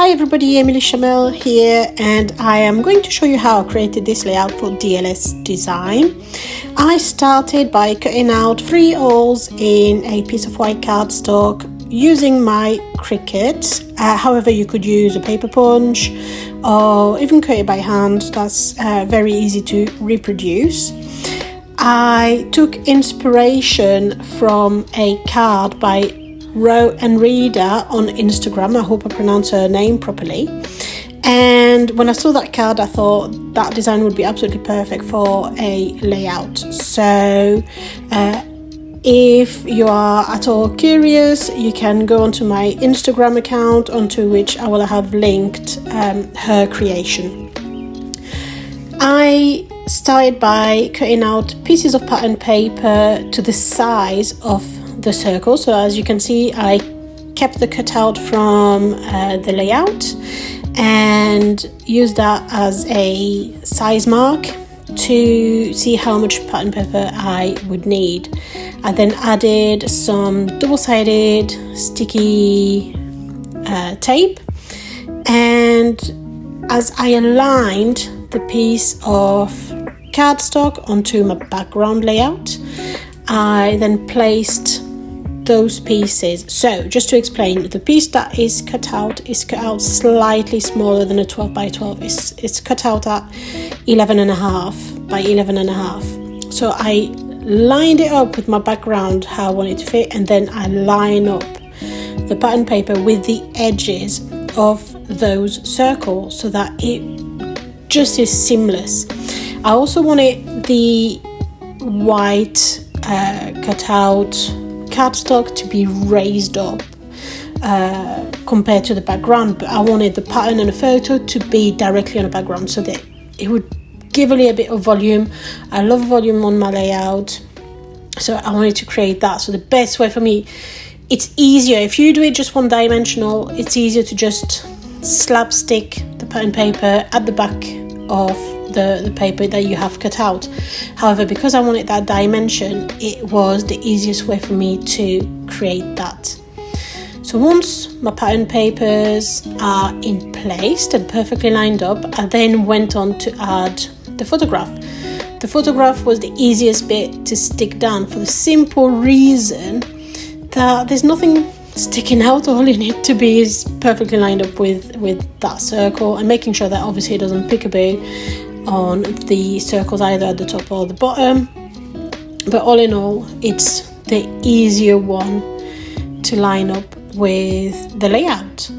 Hi everybody, Emilie Chamel here, and I am going to show you how I created this layout for DLS Design. I started by cutting out 3 holes in a piece of white cardstock using my Cricut. However, you could use a paper punch or even cut it by hand. That's very easy to reproduce. I took inspiration from a card by Ro and Reader on Instagram. I hope I pronounce her name properly. And when I saw that card, I thought that design would be absolutely perfect for a layout. So if you are at all curious, you can go onto my Instagram account, onto which I will have linked her creation. I started by cutting out pieces of pattern paper to the size of the circle. So as you can see, I kept the cutout from the layout and used that as a size mark to see how much pattern paper I would need. I then added some double-sided sticky tape, and as I aligned the piece of cardstock onto my background layout, I then placed those pieces. So just to explain, the piece that is cut out slightly smaller than a 12 by 12. It's cut out at 11.5 by 11.5. So I lined it up with my background how I want it to fit, and then I line up the pattern paper with the edges of those circles so that it just is seamless. I also wanted the white cutout cardstock to be raised up compared to the background, but I wanted the pattern and the photo to be directly on the background so that it would give a bit of volume. I love volume on my layout, so I wanted to create that. So the best way for me, it's easier if you do it just one dimensional, it's easier to just slap stick the pattern paper at the back of the paper that you have cut out. However, because I wanted that dimension, it was the easiest way for me to create that. So once my pattern papers are in place and perfectly lined up, I then went on to add the photograph. The photograph was the easiest bit to stick down for the simple reason that there's nothing sticking out. All you need to be is perfectly lined up with that circle, and making sure that obviously it doesn't pick a bit on the circles either at the top or the bottom. But all in all, it's the easier one to line up with the layout.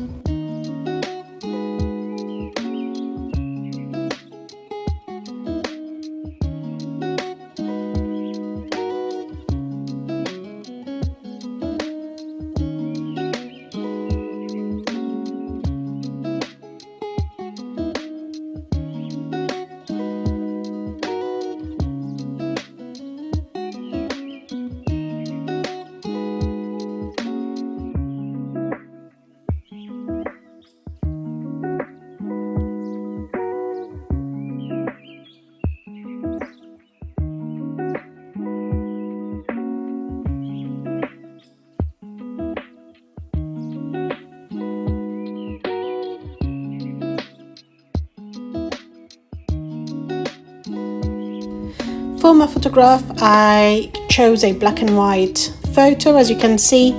For my photograph, I chose a black and white photo, as you can see,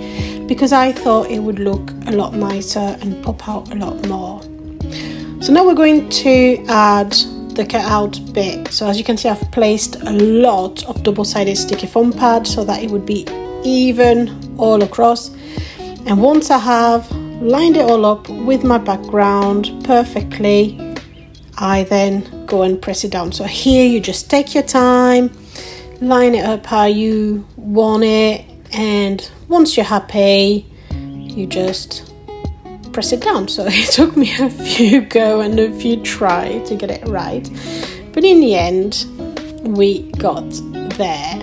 because I thought it would look a lot nicer and pop out a lot more. So now we're going to add the cutout bit. So as you can see, I've placed a lot of double-sided sticky foam pad so that it would be even all across. And once I have lined it all up with my background perfectly, I then go and press it down. So here you just take your time, line it up how you want it, and once you're happy, you just press it down. So it took me a few go and a few try to get it right, but in the end we got there.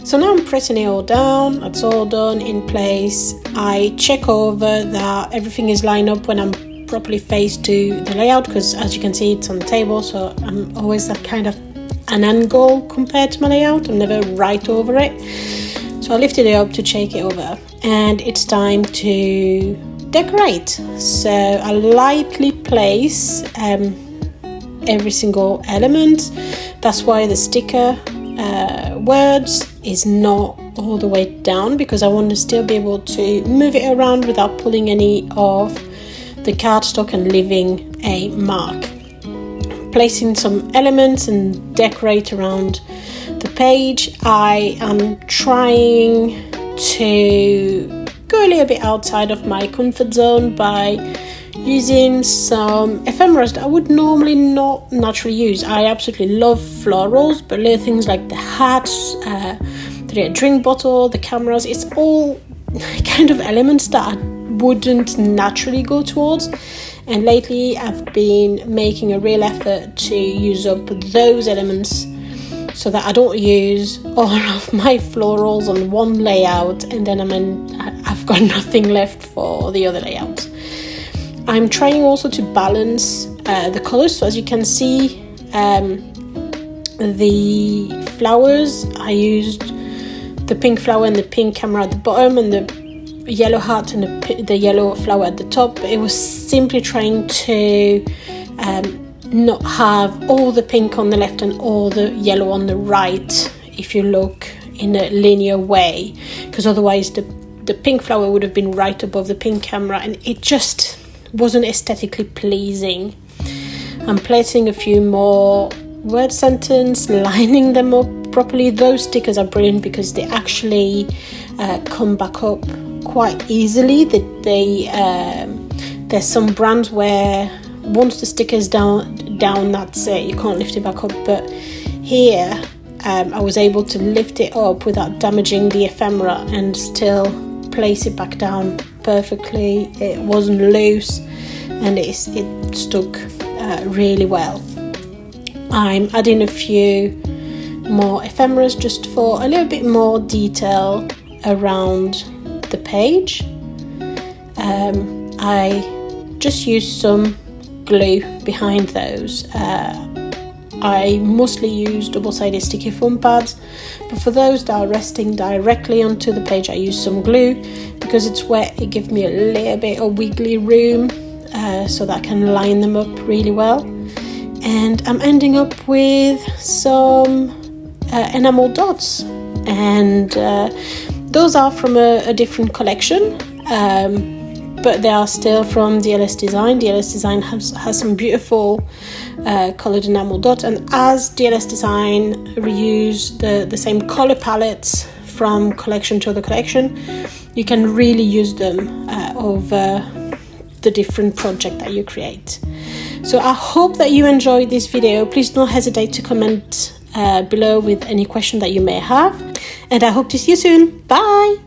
So now I'm pressing it all down. That's all done in place. I check over that everything is lined up when I'm properly faced to the layout, because as you can see, it's on the table, so I'm always that kind of an angle compared to my layout. I'm never right over it. So I lifted it up to check it over, and it's time to decorate. So I lightly place every single element. That's why the sticker words is not all the way down, because I want to still be able to move it around without pulling any of the cardstock and leaving a mark. Placing some elements and decorate around the page. I am trying to go a little bit outside of my comfort zone by using some ephemeras that I would normally not naturally use. I absolutely love florals, but little things like the hats, the drink bottle, the cameras, it's all kind of elements that I wouldn't naturally go towards. And lately I've been making a real effort to use up those elements so that I don't use all of my florals on one layout and then I've got nothing left for the other layouts. I'm trying also to balance the colors. So as you can see, the flowers, I used the pink flower and the pink camera at the bottom, and the yellow heart and the yellow flower at the top. It was simply trying to not have all the pink on the left and all the yellow on the right, if you look in a linear way, because otherwise the pink flower would have been right above the pink camera and it just wasn't aesthetically pleasing. I'm placing a few more word sentence, lining them up properly. Those stickers are brilliant because they actually come back up quite easily. There's some brands where once the sticker is down, that's it, you can't lift it back up, but here I was able to lift it up without damaging the ephemera and still place it back down perfectly. It wasn't loose and it stuck really well. I'm adding a few more ephemeras just for a little bit more detail around the page. I just used some glue behind those. I mostly use double-sided sticky foam pads, but for those that are resting directly onto the page I use some glue because it's wet. It gives me a little bit of wiggly room so that I can line them up really well. And I'm ending up with some enamel dots, and those are from a different collection, but they are still from DLS Design. DLS Design has some beautiful coloured enamel dots, and as DLS Design reuse the same colour palettes from collection to other collection, you can really use them over the different project that you create. So I hope that you enjoyed this video. Please don't hesitate to comment below with any question that you may have, and I hope to see you soon. Bye!